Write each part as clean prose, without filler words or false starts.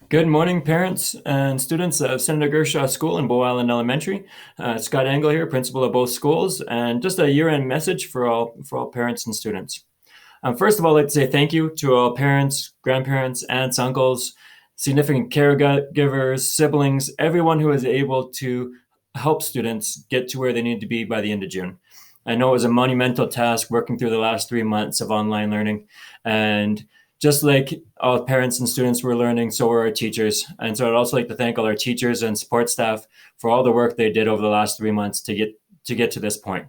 Good morning, parents and students of Senator Gershaw School in Bow Island Elementary. Scott Engel here, principal of both schools, and just a year-end message for all parents and students. First of all, I'd like to say thank you to all parents, grandparents, aunts, uncles, significant caregivers, siblings, everyone who was able to help students get to where they need to be by the end of June. I know it was a monumental task working through the last 3 months of online learning, and just like all parents and students were learning, so were our teachers. And so I'd also like to thank all our teachers and support staff for all the work they did over the last 3 months to get to this point.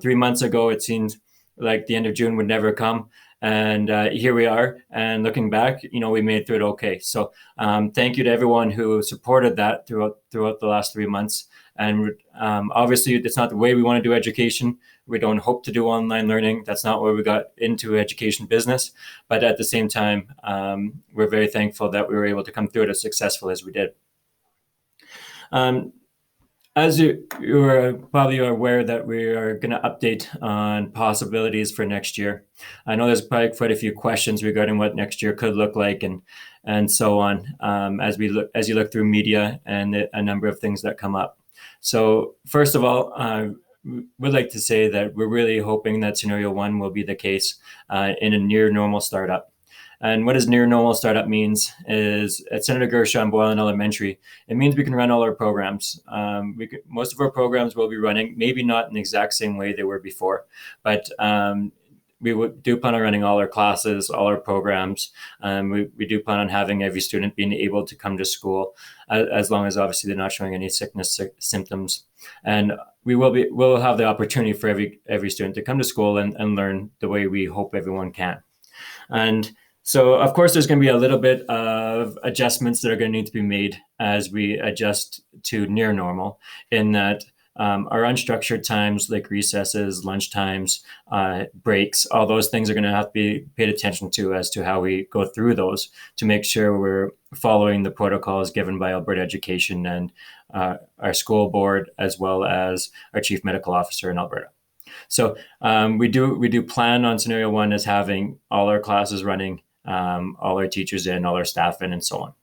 3 months ago, it seemed like the end of June would never come. And here we are. And looking back, we made it through it okay. So thank you to everyone who supported that throughout the last 3 months. And obviously, it's not the way we want to do education. We don't hope to do online learning. That's not where we got into education business. But at the same time, we're very thankful that we were able to come through it as successful as we did. As you are probably aware that we are going to update on possibilities for next year. I know there's probably quite a few questions regarding what next year could look like and so on as you look through media and a number of things that come up. So first of all, would like to say that we're really hoping that scenario one will be the case in a near normal startup. And what does near normal startup means is at Senator Gershaw and Bow Island Elementary, it means we can run all our programs. Most of our programs will be running, maybe not in the exact same way they were before, but we do plan on running all our classes, all our programs. We do plan on having every student being able to come to school as long as obviously they're not showing any sickness symptoms. And we'll have the opportunity for every student to come to school and learn the way we hope everyone can. And so, of course, there's going to be a little bit of adjustments that are going to need to be made as we adjust to near normal, in that our unstructured times like recesses, lunch times, breaks, all those things are going to have to be paid attention to as to how we go through those to make sure we're following the protocols given by Alberta Education and our school board, as well as our chief medical officer in Alberta. So we do plan on scenario one as having all our classes running, all our teachers in, all our staff in, and so on.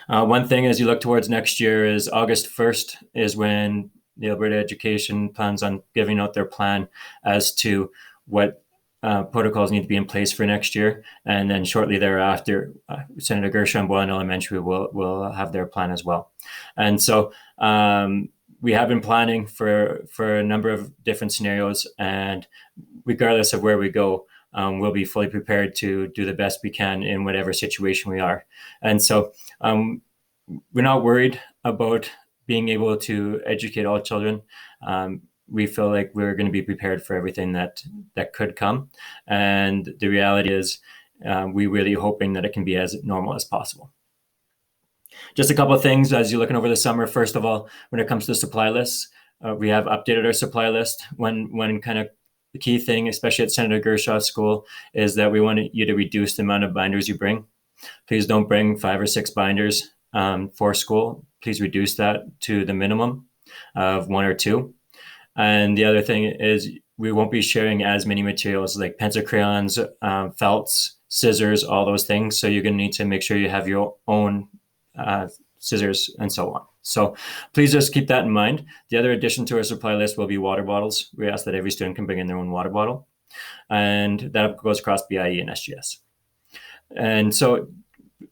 One thing as you look towards next year is August 1st is when the Alberta Education plans on giving out their plan as to what protocols need to be in place for next year. And then shortly thereafter, Senator Gershaw and Bow Island Elementary will have their plan as well. And so we have been planning for a number of different scenarios, and regardless of where we go, we'll be fully prepared to do the best we can in whatever situation we are. And so we're not worried about being able to educate all children. We feel like we're going to be prepared for everything that could come. And the reality is we're really hoping that it can be as normal as possible. Just a couple of things as you're looking over the summer. First of all, when it comes to supply lists, we have updated our supply list. One kind of the key thing, especially at Senator Gershaw School, is that we want you to reduce the amount of binders you bring. Please don't bring 5 or 6 binders for school. Please reduce that to the minimum of 1 or 2. And the other thing is we won't be sharing as many materials like pencil, crayons, felts, scissors, all those things. So you're going to need to make sure you have your own scissors and so on. So please just keep that in mind. The other addition to our supply list will be water bottles. We ask that every student can bring in their own water bottle, and that goes across BIE and SGS. And so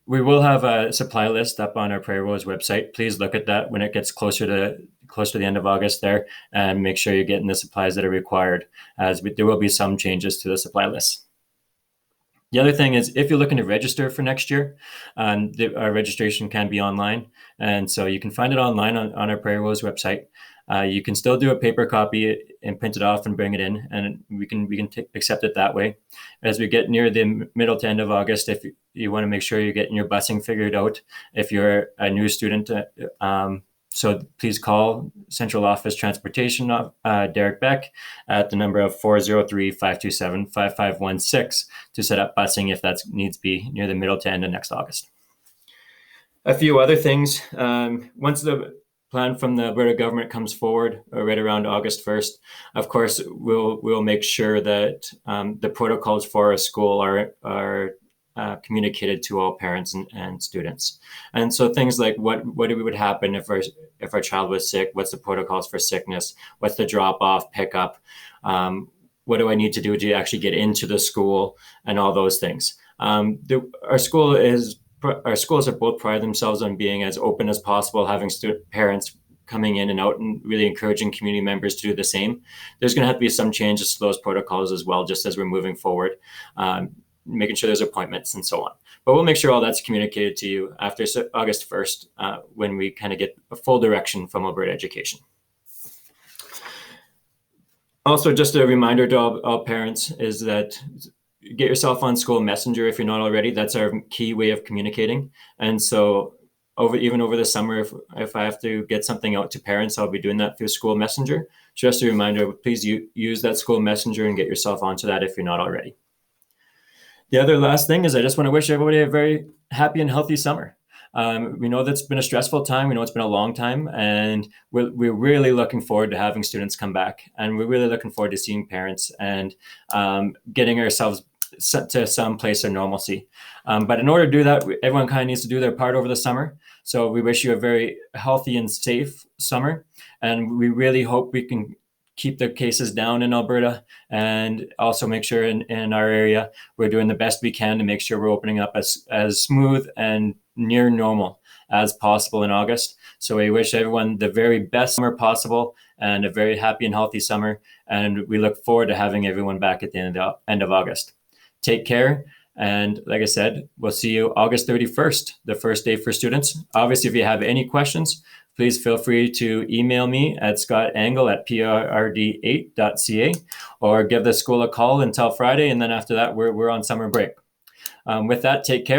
we will have a supply list up on our Prairie Rose website. Please look at that when it gets closer to the end of August there, and make sure you're getting the supplies that are required, as there will be some changes to the supply list. The other thing is, if you're looking to register for next year, our registration can be online. And so you can find it online on our Prairie Rose website. You can still do a paper copy and print it off and bring it in, and we can accept it that way. As we get near the middle to end of August, if you want to make sure you're getting your busing figured out, if you're a new student, so please call Central Office Transportation, Derek Beck, at the number of 403-527-5516 to set up busing if that needs be near the middle to end of next August. A few other things. Once the plan from the Alberta government comes forward right around August 1st, of course, we'll make sure that the protocols for our school are communicated to all parents and students. And so things like what would happen if our child was sick, what's the protocols for sickness, what's the drop off, pickup, what do I need to do to actually get into the school, and all those things. Our schools have both prided themselves on being as open as possible, having parents coming in and out and really encouraging community members to do the same. There's going to have to be some changes to those protocols as well, just as we're moving forward, making sure there's appointments and so on. But we'll make sure all that's communicated to you after August 1st, when we kind of get a full direction from Alberta Education. Also, just a reminder to all parents is that get yourself on School Messenger if you're not already. That's our key way of communicating. And so even over the summer, if I have to get something out to parents, I'll be doing that through School Messenger. Just a reminder, please use that School Messenger and get yourself onto that if you're not already. The other last thing is I just want to wish everybody a very happy and healthy summer. We know that's been a stressful time. We know it's been a long time, and we're really looking forward to having students come back, and we're really looking forward to seeing parents and getting ourselves to some place of normalcy. But in order to do that, everyone kind of needs to do their part over the summer. So we wish you a very healthy and safe summer, and we really hope we can keep the cases down in Alberta, and also make sure in our area we're doing the best we can to make sure we're opening up as smooth and near normal as possible in August. So we wish everyone the very best summer possible and a very happy and healthy summer, and we look forward to having everyone back at the end of August. Take care. And like I said, we'll see you August 31st, the first day for students. Obviously, if you have any questions, please feel free to email me at scottangle@prd8.ca, or give the school a call until Friday. And then after that, we're on summer break. With that, take care.